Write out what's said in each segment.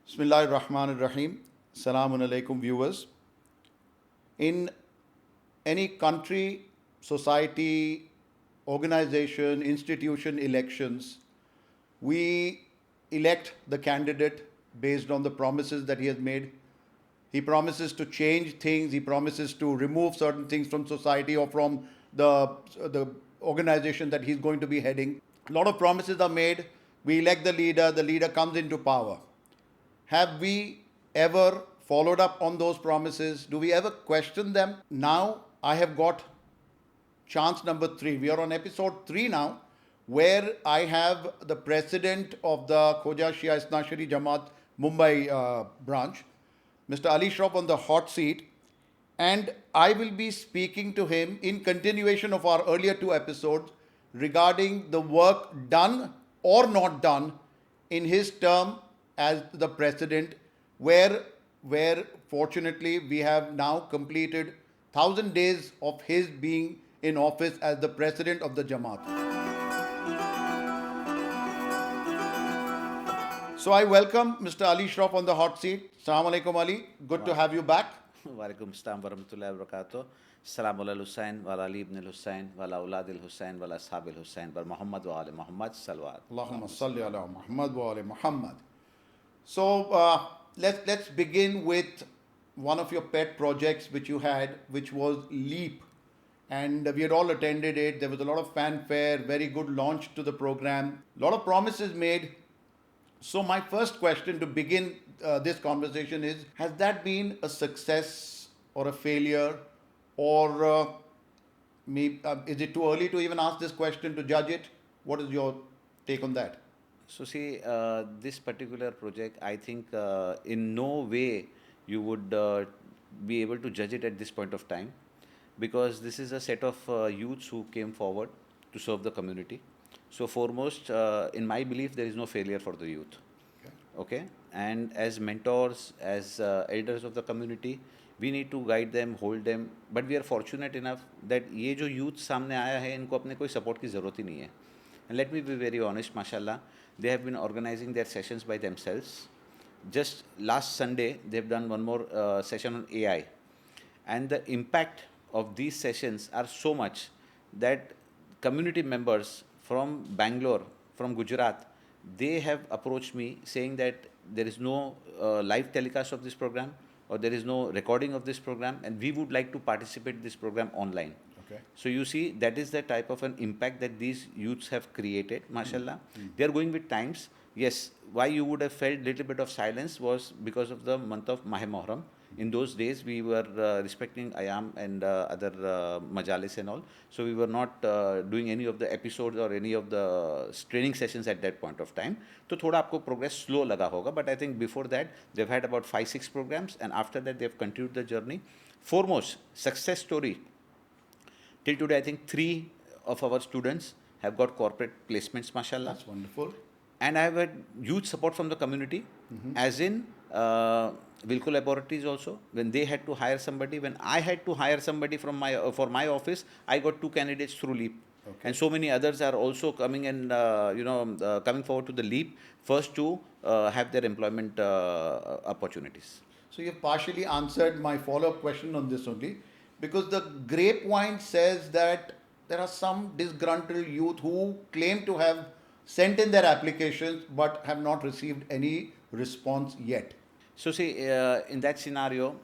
Bismillahir Rahmanir Rahim. Assalamu alaikum, viewers. In any country, society, organization, institution elections, we elect the candidate based on the promises that he has made. He promises to change things, he promises to remove certain things from society or from the organization that he's going to be heading. A lot of promises are made. We elect the leader comes into power. Have we ever followed up on those promises? Do we ever question them? Now I have got chance number 3. We are on episode 3 now, where I have the president of the Khoja Shia Isna Jamat Mumbai branch, Mr. Ali Shroff, on the hot seat. And I will be speaking to him in continuation of our earlier 2 episodes regarding the work done or not done in his term as the president, where fortunately we have now completed 1,000 days of his being in office as the president of the Jamat. So I welcome Mr. Ali Shroff on the hot seat. Assalamu alaikum, Ali. Good to have you back. Walaikum assalam warahmatullahi wabarakatuh. Salam ala Hussain, wa ala Ali ibn al-Hussain, wa ala awlad al-Hussain, wa ala ashab al-Hussain, wa Muhammad wa ala Muhammad salawat. Allahumma salli ala Muhammad wa ala Muhammad. So let's begin with one of your pet projects which you had, which was LEAP. And we had all attended it. There was a lot of fanfare, very good launch to the program, a lot of promises made. So my first question to begin this conversation is, has that been a success or a failure, or is it too early to even ask this question to judge it? What is your take on that? So see, this particular project, I think in no way you would be able to judge it at this point of time, because this is a set of youths who came forward to serve the community. So foremost, in my belief, there is no failure for the youth. Okay? And as mentors, as elders of the community, we need to guide them, hold them. But we are fortunate enough that ये जो youth सामने आया है, इनको अपने कोई support की ज़रूरत ही नहीं है. And let me be very honest, mashallah, they have been organizing their sessions by themselves. Just last Sunday, they've done one more session on AI. And the impact of these sessions are so much that community members from Bangalore, from Gujarat, they have approached me saying that there is no live telecast of this program, or there is no recording of this program, and we would like to participate in this program online. Okay. So you see, that is the type of an impact that these youths have created, mashallah. They are going with times. Yes, why you would have felt little bit of silence was because of the month of Mahe Muharram. In those days, we were respecting Ayam and other majalis and all. So we were not doing any of the episodes or any of the training sessions at that point of time. So thoda aapko progress slow laga hoga. But I think before that, they've had about 5-6 programs. And after that, they've continued the journey. Foremost, success story. Till today, I think 3 of our students have got corporate placements, mashallah. That's wonderful. And I have had huge support from the community, as in Wilco Laboratories also. When they had to hire somebody, when I had to hire somebody from for my office, I got 2 candidates through LEAP. Okay. And so many others are also coming and coming forward to the LEAP first to have their employment opportunities. So you've partially answered my follow-up question on this only, because the grapevine says that there are some disgruntled youth who claim to have sent in their applications but have not received any response yet. So see, in that scenario,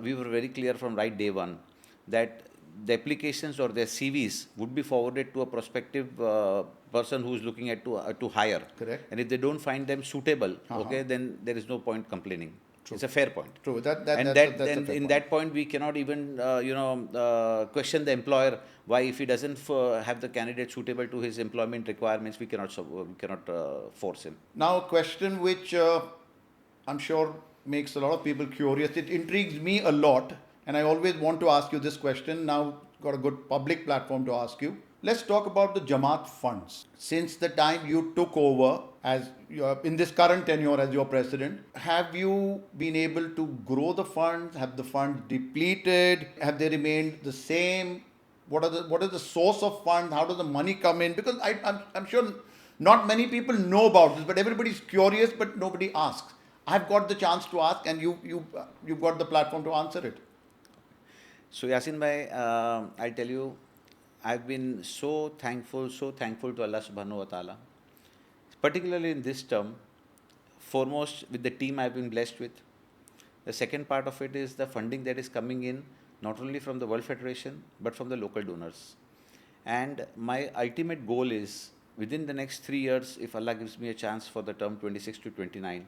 we were very clear from right day one that the applications or their CVs would be forwarded to a prospective person who is looking at to hire. Correct. And if they don't find them suitable, okay, then there is no point complaining. True. It's a fair point. True. That point we cannot even question the employer why, if he doesn't have the candidate suitable to his employment requirements, we cannot force him. Now a question which I'm sure makes a lot of people curious. It intrigues me a lot, and I always want to ask you this question. Now got a good public platform to ask you. Let's talk about the Jamat funds. Since the time you took over as in this current tenure as your president, have you been able to grow the funds? Have the funds depleted? Have they remained the same? What is the source of funds? How does the money come in? Because I'm sure not many people know about this, but everybody's curious, but nobody asks. I've got the chance to ask, and you've got the platform to answer it. So Yasin bhai, I tell you, I've been so thankful to Allah subhanahu wa ta'ala, particularly in this term, foremost with the team I've been blessed with. The second part of it is the funding that is coming in, not only from the World Federation, but from the local donors. And my ultimate goal is, within the next 3 years, if Allah gives me a chance for the term 26 to 29,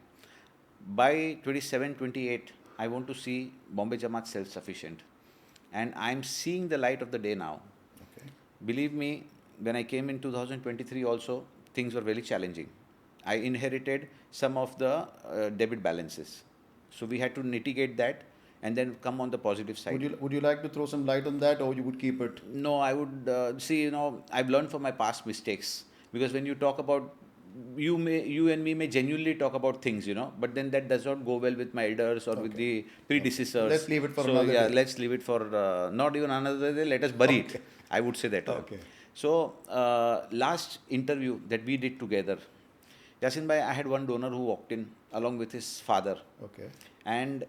by 27, 28, I want to see Bombay Jamat self-sufficient. And I'm seeing the light of the day now. Okay. Believe me, when I came in 2023 also, things were very challenging. I inherited some of the debit balances. So we had to mitigate that and then come on the positive side. Would you like to throw some light on that, or you would keep it? No, I would see, I've learned from my past mistakes, because when you talk about, you and me may genuinely talk about things, but then that does not go well with my elders or with the predecessors. Let's leave it for so another yeah, day. let's leave it for not even another day. Let us bury it. I would say that. Okay. So last interview that we did together, Yasin bhai, I had one donor who walked in along with his father. Okay. And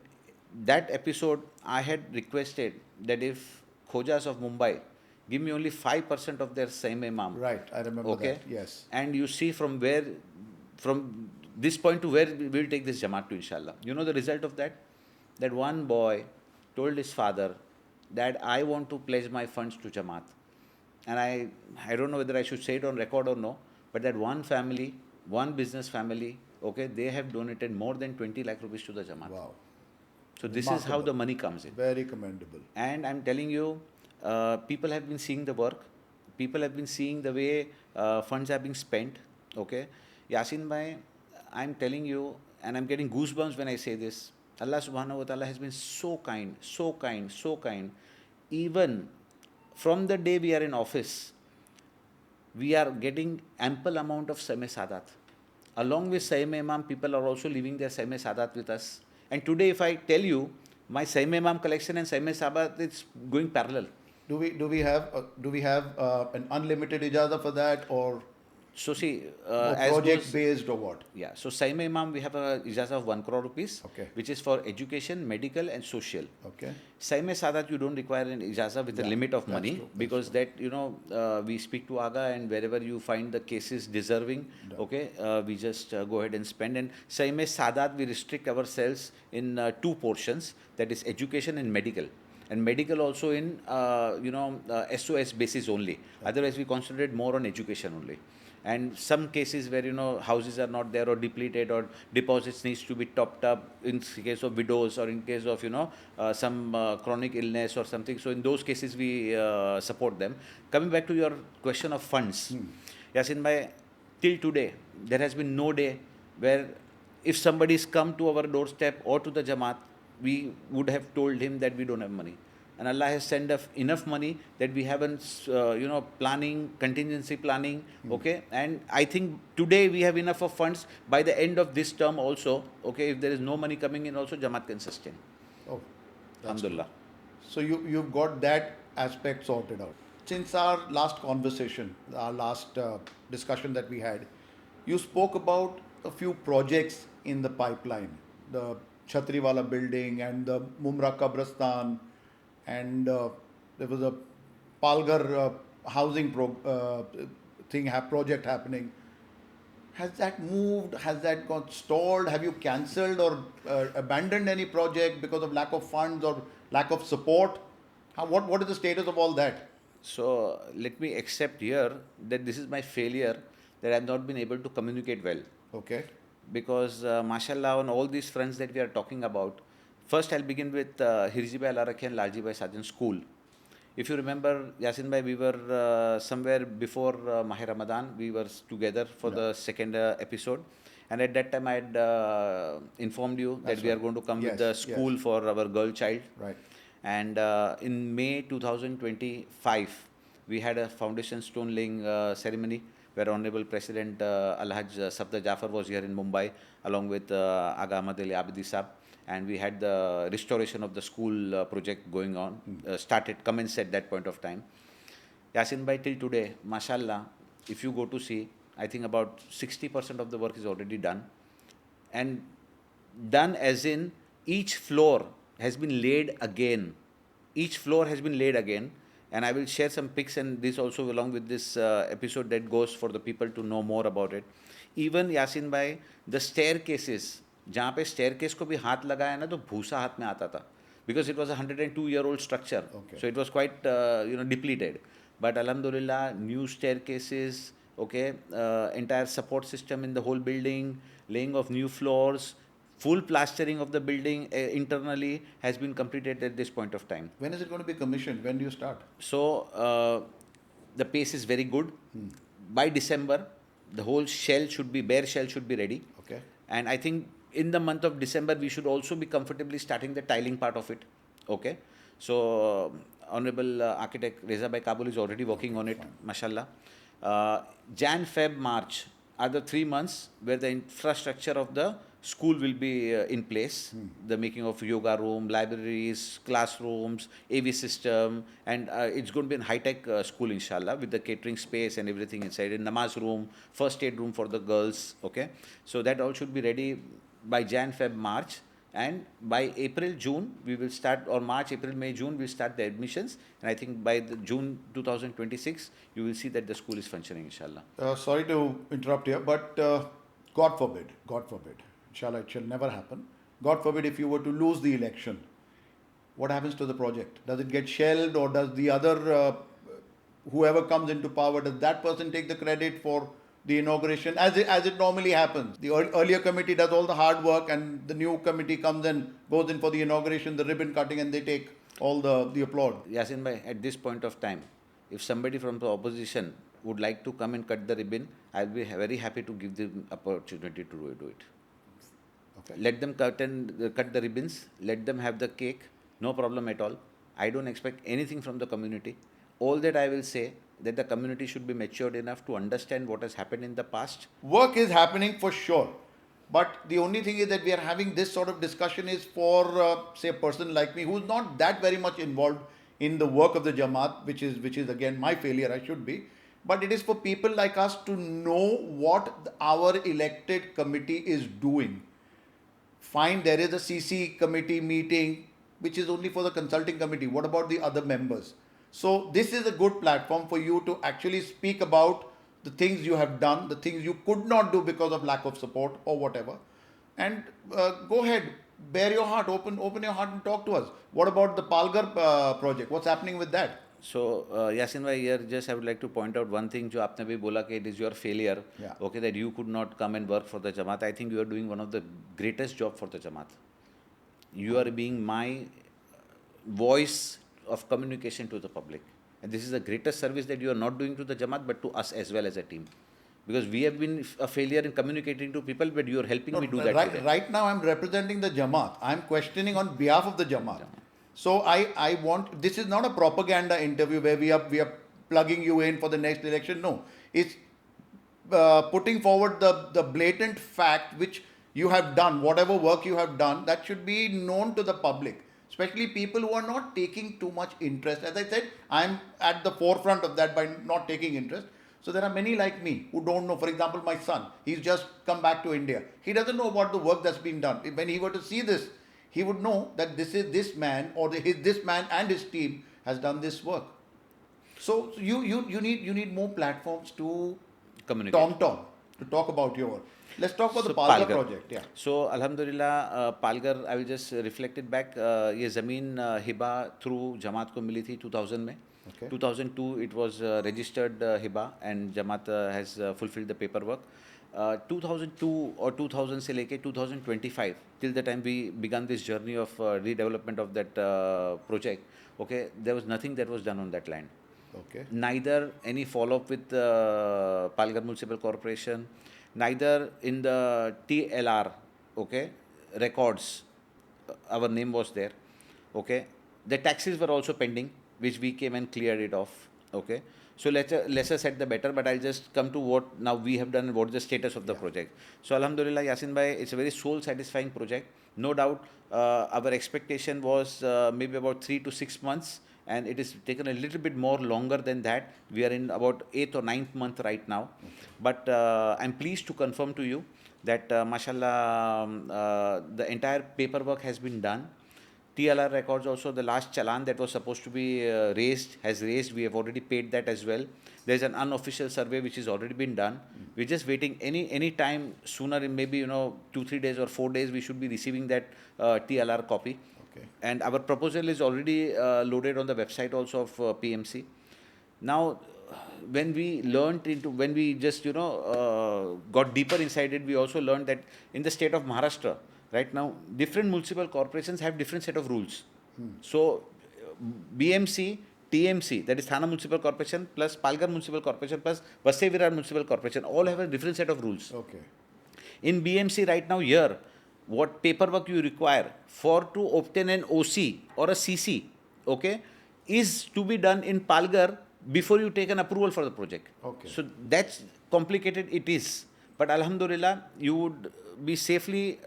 that episode, I had requested that if Khojas of Mumbai give me only 5% of their same imam. Right, I remember that. Yes. And you see from this point to where we will take this Jamaat to, inshallah. You know the result of that? That one boy told his father that I want to pledge my funds to Jamaat. And I don't know whether I should say it on record or no, but that one family, one business family, okay, they have donated more than 20 lakh rupees to the Jamaat. Wow. So this is how the money comes in. Very commendable. And I'm telling you, people have been seeing the work. People have been seeing the way funds are being spent. Okay, Yasin bhai, I'm telling you, and I'm getting goosebumps when I say this. Allah subhanahu wa ta'ala has been so kind, so kind, so kind. Even from the day we are in office, we are getting ample amount of Same Sadat. Along with Same Imam, people are also leaving their Same Sadat with us. And today, if I tell you, my Same Imam collection and Same Sadat, it's going parallel. Do we have an unlimited ijazah for that, or So see, project based or what? Yeah, so Same Imam, we have a ijazah of 1 crore rupees, Okay. which is for education, medical and social. Okay. Same Sadat, you don't require an ijazah with a limit of money, true, because that, we speak to Aga, and wherever you find the cases deserving, okay, we just go ahead and spend. And Same Sadat, we restrict ourselves in 2 portions, that is education and medical. And medical also in, SOS basis only. Otherwise, we concentrate more on education only. And some cases where, houses are not there or depleted, or deposits needs to be topped up in case of widows, or in case of, some chronic illness or something. So in those cases, we support them. Coming back to your question of funds, Yasin bhai, till today, there has been no day where if somebody's come to our doorstep or to the Jamaat, we would have told him that we don't have money. And Allah has sent us enough money that we haven't, planning, contingency planning, okay? And I think today we have enough of funds. By the end of this term also, okay, if there is no money coming in also, Jamaat can sustain. Oh, Alhamdulillah. so you've got that aspect sorted out. Since our last conversation, our last discussion that we had, you spoke about a few projects in the pipeline, the Chhatriwala building and the Mumra Kabristan, and there was a Palghar housing project happening. Has that moved? Has that got stalled? Have you cancelled or abandoned any project because of lack of funds or lack of support? What is the status of all that? So let me accept here that this is my failure, that I have not been able to communicate well. Okay. Because mashallah, on all these fronts that we are talking about, first I'll begin with Hirji Bhai Alaraki and Lalji Bhai Sajan School. If you remember, Yasin bhai, we were somewhere before Mahe Ramadan, we were together for the second episode. And at that time, I had informed you that we are going to come with the school for our girl child. Right. And in May 2025, we had a foundation stone laying ceremony where Honorable President Alhaj Safdar Jafar was here in Mumbai, along with Aga Ahmad Ali Abidi Saab. And we had the restoration of the school project going on, commenced at that point of time. Yasin bhai, till today, mashallah, if you go to see, I think about 60% of the work is already done. And done as in each floor has been laid again. Each floor has been laid again, and I will share some pics and this also along with this episode that goes for the people to know more about it. Even Yasin bhai, the staircases, जहाँ पे staircase को भी हाथ लगाया ना तो भूसा हाथ में आता था, because it was a 102-year-old structure, Okay. so it was quite depleted. But alhamdulillah, new staircases, okay, entire support system in the whole building, laying of new floors, full plastering of the building internally has been completed at this point of time. When is it going to be commissioned? When do you start? So the pace is very good. By December, the whole bare shell should be ready. Okay. And I think in the month of December, we should also be comfortably starting the tiling part of it. Okay. So Honorable Architect Reza Bhai Kabul is already working on it, mashallah. Jan, Feb, March are the 3 months where the infrastructure of the school will be in place. The making of yoga room, libraries, classrooms, AV system, and it's going to be a high-tech school, inshallah, with the catering space and everything inside. In namaz room, first aid room for the girls. Okay, so that all should be ready by Jan, Feb, March. And by April, June, we will start, or March, April, May, June, we'll start the admissions. And I think by June 2026, you will see that the school is functioning, inshallah. Sorry to interrupt here, but God forbid, inshallah, it shall never happen. God forbid if you were to lose the election, what happens to the project? Does it get shelved, or does the other, whoever comes into power, does that person take the credit for the inauguration, as it normally happens? The earlier committee does all the hard work, and the new committee comes and goes in for the inauguration, the ribbon cutting, and they take all the applaud. Yasin bhai, at this point of time, if somebody from the opposition would like to come and cut the ribbon, I'll be very happy to give them opportunity to do it. Okay. Let them cut the ribbons, let them have the cake, no problem at all. I don't expect anything from the community. All that I will say, that the community should be matured enough to understand what has happened in the past. Work is happening for sure, but the only thing is that we are having this sort of discussion is for say a person like me who's not that very much involved in the work of the Jamat, which is again my failure. I should be, but it is for people like us to know what our elected committee is doing. Fine, there is a CC committee meeting which is only for the consulting committee. What about the other members? So this is a good platform for you to actually speak about the things you have done, the things you could not do because of lack of support or whatever. And go ahead, bare your heart, open your heart and talk to us. What about the Palghar project? What's happening with that? So Yasin bhai, here just I would like to point out one thing, jo aapne bhi bola कि it is your failure, Yeah. okay, that you could not come and work for the Jamaat. I think you are doing one of the greatest job for the Jamaat. You are being my voice of communication to the public, and this is the greatest service that you are not doing to the Jamaat but to us as well as a team, because we have been a failure in communicating to people, but you are helping me do that today. Right now I'm representing the Jamaat. I'm questioning on behalf of the Jamaat. So I want, this is not a propaganda interview where we are plugging you in for the next election. No, it's putting forward the blatant fact which you have done, whatever work you have done, that should be known to the public, especially people who are not taking too much interest. As I said, I'm at the forefront of that by not taking interest. So there are many like me who don't know. For example, my son, he's just come back to India. He doesn't know about the work that's been done. When he were to see this, he would know that this man or this man and his team has done this work. So you need more platforms to Communicate. to talk about your work. Let's talk about So the Palghar Palghar project. Yeah. So Alhamdulillah, Palghar, I will just reflect it back. ये ज़मीन Hiba through जमात को मिली थी 2000 में. Okay. 2002 it was registered hiba, and Jamat has fulfilled the paperwork. 2002 or 2000 से लेके 2025 till the time we began this journey of redevelopment of that project, okay, there was nothing that was done on that land. Okay. Neither any follow-up with Palghar Municipal Corporation, neither in the TLR, okay, records, our name was there, okay. The taxes were also pending, which we came and cleared it off, okay. So lesser said the better, but I'll just come to what now we have done and what is the status of the project. So Alhamdulillah, Yasin bhai, it's a very soul-satisfying project. No doubt, our expectation was maybe about 3 to 6 months, and it is taken a little bit more longer than that. We are in about 8th or 9th month right now. But I'm pleased to confirm to you that mashallah, the entire paperwork has been done. TLR records also, the last challan that was supposed to be raised has raised. We have already paid that as well. There's an unofficial survey which has already been done. We're just waiting any time sooner, in maybe 2-3 days or 4 days, we should be receiving that TLR copy. Okay. And our proposal is already loaded on the website also of PMC. Now, when we just got deeper inside it, we also learned that in the state of Maharashtra right now, different municipal corporations have different set of rules. So BMC, TMC, that is Thana Municipal Corporation, plus Palghar Municipal Corporation, plus Vasai-Virar Municipal Corporation, all have a different set of rules. Okay. In BMC right now here, what paperwork you require for to obtain an OC or a CC, okay, is to be done in Palghar before you take an approval for the project. Okay. So that's complicated it is. But Alhamdulillah, you would be safely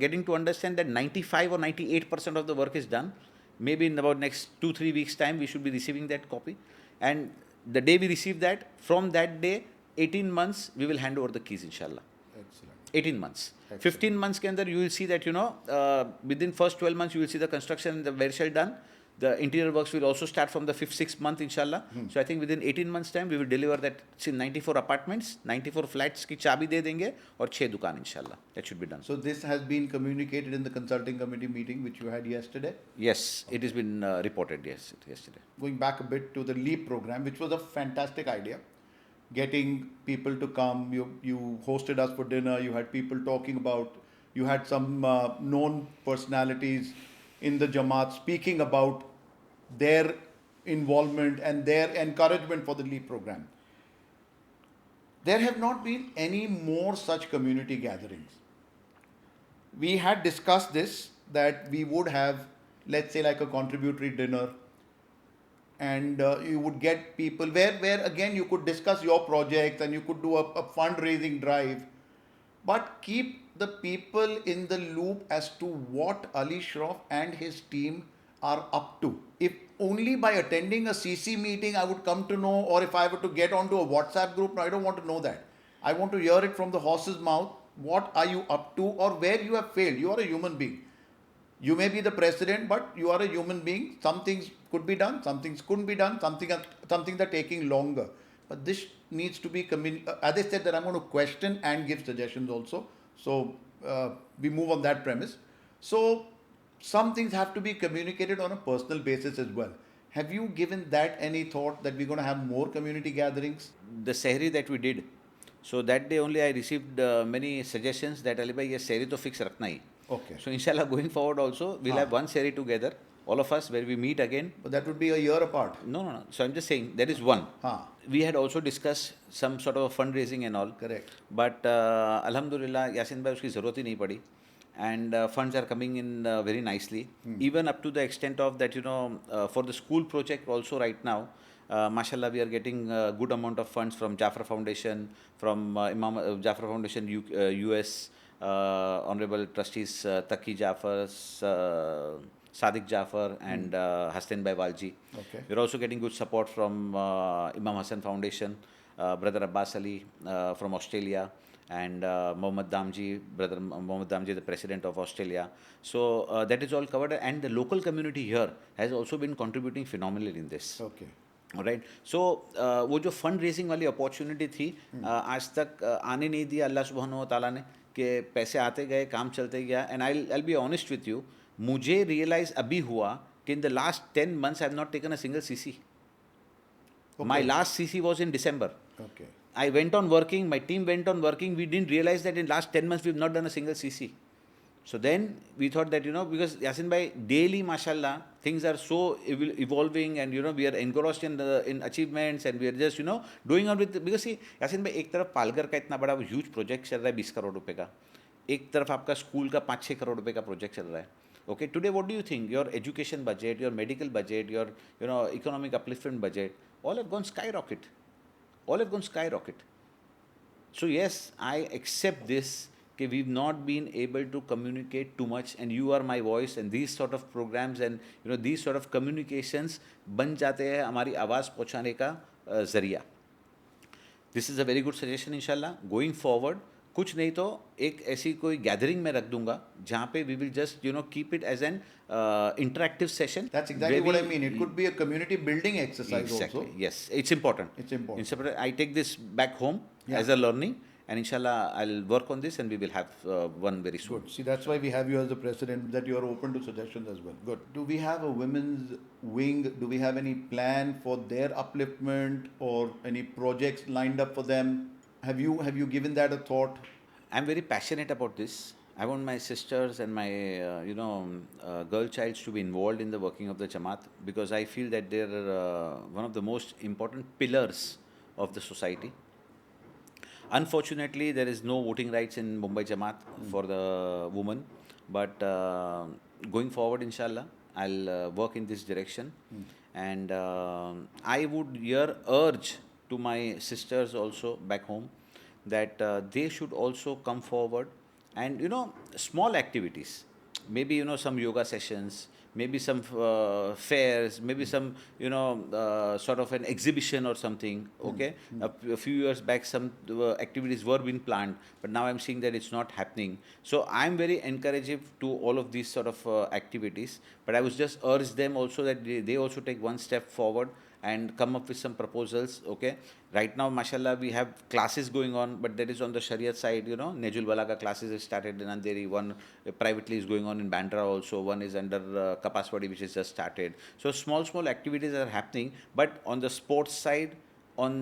getting to understand that 95 or 98% of the work is done. Maybe in about next 2-3 weeks time, we should be receiving that copy. And the day we receive that, from that day, 18 months, we will hand over the keys, inshallah. Excellent. 18 months. Excellent. 15 months ke andar you will see that, within first 12 months, you will see the construction and the very shell done. The interior works will also start from the 5th, 6th month, inshallah. So I think within 18 months' time, we will deliver that 94 apartments, 94 flats ki chabi de denge, or 6 dukaan, inshallah. That should be done. So this has been communicated in the consulting committee meeting which you had yesterday. Yes, it has been reported yesterday. Going back a bit to the LEAP program, which was a fantastic idea. Getting people to come, you hosted us for dinner, you had people talking about, you had some known personalities in the Jamat speaking about their involvement and their encouragement for the LEAP program. There have not been any more such community gatherings. We had discussed this, that we would have, let's say, like a contributory dinner, and you would get people where again you could discuss your projects and you could do a fundraising drive, but keep the people in the loop as to what Ali Shroff and his team are up to. If only by attending a CC meeting I would come to know, or if I were to get onto a WhatsApp group, no, I don't want to know that. I want to hear it from the horse's mouth. What are you up to, or where you have failed? You are a human being. You may be the president, but you are a human being. Some things could be done, some things couldn't be done, something are taking longer. But this needs to be as I said, that I'm going to question and give suggestions also. So we move on that premise. So some things have to be communicated on a personal basis as well. Have you given that any thought, that we're going to have more community gatherings? The sehri that we did, so that day only I received many suggestions that Ali bhai, ye sehri to fix rakhna hi. Okay. So inshallah, going forward also, we'll have one sehri together, all of us, where we meet again. But that would be a year apart. No. So I'm just saying, that is one. We had also discussed some sort of a fundraising and all. Correct. But Alhamdulillah, Yasin bhai, uski zarurat hi nahi padi. And funds are coming in very nicely. Even up to the extent of that, for the school project also right now, mashallah, we are getting a good amount of funds from Jaffer Foundation, from Jaffer Foundation US, Honorable Trustees Taki Jaffer, Sadiq Jaffer, and Hassan Bhai Walji. Okay. We're also getting good support from Imam Hassan Foundation, Brother Abbas Ali from Australia, and Mohammad Damji, Brother Mohammad Damji, the President of Australia. So that is all covered, and the local community here has also been contributing phenomenally in this. Okay. Right so वो जो fund raising वाली opportunity थी आज तक आने नहीं दिया अल्लाह सुब्हानो व तआला ने, कि पैसे आते गए, काम चलते गया. And I be honest with you, मुझे रियलाइज अभी हुआ कि in the last 10 months I have not taken a single CC. My last CC was in December. Okay. I went on working, my team went on working. We didn't realize that in last 10 months we've not done a single CC. So then we thought that, because Yasin bhai, daily, mashallah, things are so evolving, and, we are engrossed in achievements, and we are just, doing on with, because see, Yasin bhai, एक तरफ पालघर का इतना बड़ा huge project चल रहा है 20 करोड़ रुपए का, एक तरफ आपका स्कूल का 5-6 करोड़ रुपए का प्रोजेक्ट चल रहा है. Okay, today what do you think? Your education budget, your medical budget, your, economic upliftment budget, all have gone skyrocket. All have gone skyrocket. So yes, I accept this, that we've not been able to communicate too much, and you are my voice, and these sort of programs and these sort of communications बन जाते हैं हमारी आवाज़ पहुँचाने का ज़रिया. This is a very good suggestion, inshallah. Going forward, कुछ नहीं तो एक ऐसी कोई गैदरिंग में रख दूंगा जहाँ पे we will just keep it as an interactive session. That's exactly what I mean. It could be a community building exercise Exactly. also. Yes, it's important. It's important. It's important. I take this back home Yeah. as a learning, and inshallah I'll work on this, and we will have one very soon. Good. See, that's why we have you as the president, that you are open to suggestions as well. Good. Do we have a women's wing? Do we have any plan for their upliftment or any projects lined up for them? Have you given that a thought? I'm very passionate about this. I want my sisters and my girl childs to be involved in the working of the Jamat, because I feel that they're one of the most important pillars of the society. Unfortunately, there is no voting rights in Mumbai Jamat for the women, but going forward, inshallah, I'll work in this direction. And I would here urge to my sisters also back home that they should also come forward, and small activities, maybe some yoga sessions, maybe some fairs, maybe some sort of an exhibition or something. Okay, a few years back some activities were being planned, but now I'm seeing that it's not happening. So I'm very encouraging to all of these sort of activities, but I was just urge them also that they also take one step forward and come up with some proposals. Okay, right now, mashallah, we have classes going on, but that is on the Sharia side. Nejul Balaga classes have started in Andheri. One privately is going on in Bandra also. One is under Kapaswadi, which is just started. So small activities are happening, but on the sports side, on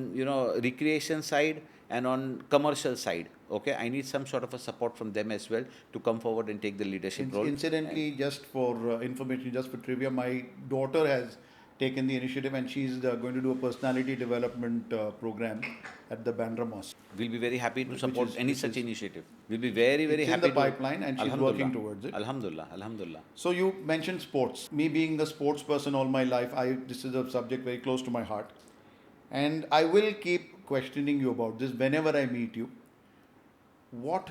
recreation side, and on commercial side. Okay, I need some sort of a support from them as well to come forward and take the leadership role. Incidentally, just for information, just for trivia, my daughter has taken the initiative, and she's going to do a personality development program at the Bandra Mosque. We'll be very happy to support any such initiative. We'll be very happy. It's in the pipeline, and she's working towards it. Alhamdulillah. So you mentioned sports. Me being a sports person all my life, this is a subject very close to my heart, and I will keep questioning you about this whenever I meet you. What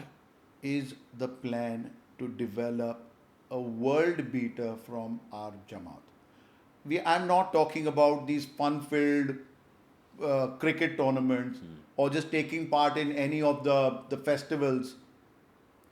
is the plan to develop a world beater from our Jamaat? I'm not talking about these fun-filled cricket tournaments or just taking part in any of the festivals.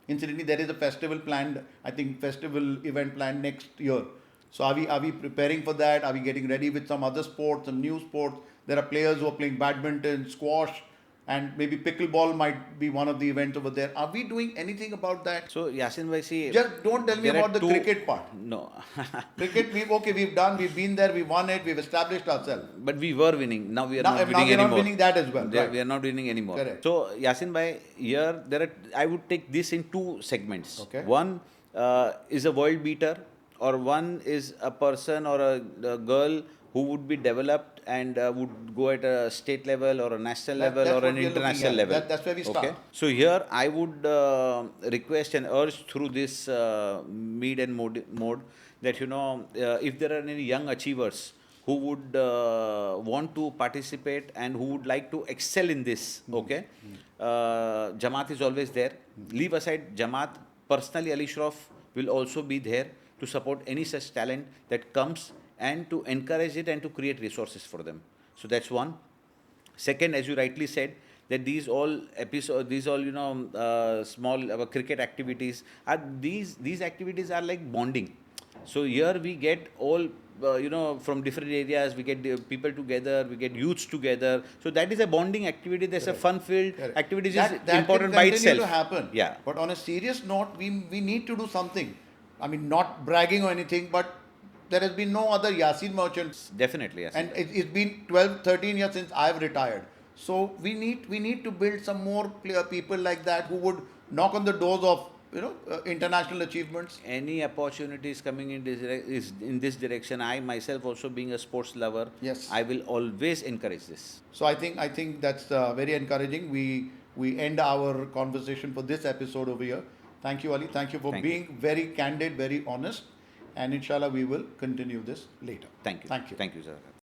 Incidentally, there is a festival planned, I think festival event planned next year. So are we preparing for that? Are we getting ready with some other sports, some new sports? There are players who are playing badminton, squash, and maybe pickleball might be one of the events over there. Are we doing anything about that? So Yasin bhai, see, just don't tell me about the cricket part. No. Cricket, we've been there, we won it, we've established ourselves. But we were winning. Now we are not winning anymore. Now we are not winning that as well. Right. We are not winning anymore. Correct. So Yasin bhai, here I would take this in two segments. Okay. One is a world beater, or one is a person or a girl who would be developed and would go at a state level or a national level or an international level. That's where we start. Okay. So here I would request and urge through this mid and mode that if there are any young achievers who would want to participate and who would like to excel in this, okay, Jamaat is always there. Leave aside Jamaat, personally Ali Shroff will also be there to support any such talent that comes, and to encourage it and to create resources for them. So that's one. Second, as you rightly said, that these all small cricket activities these activities are like bonding. So here we get all from different areas, we get people together, we get youths together. So that is a bonding activity. That's a fun-filled activity. That is important by itself. To happen. Yeah. But on a serious note, we need to do something. I mean, not bragging or anything, but there has been no other Yasin merchants. Definitely, Yasin. And it's been 12, 13 years since I've retired. So we need to build some more people like that who would knock on the doors of international achievements. Any opportunities coming in this direction, I myself also being a sports lover, yes, I will always encourage this. So I think that's very encouraging. We end our conversation for this episode over here. Thank you, Ali. Thank you for being very candid, very honest. And inshallah, we will continue this later. Thank you. Thank you. Thank you, sir.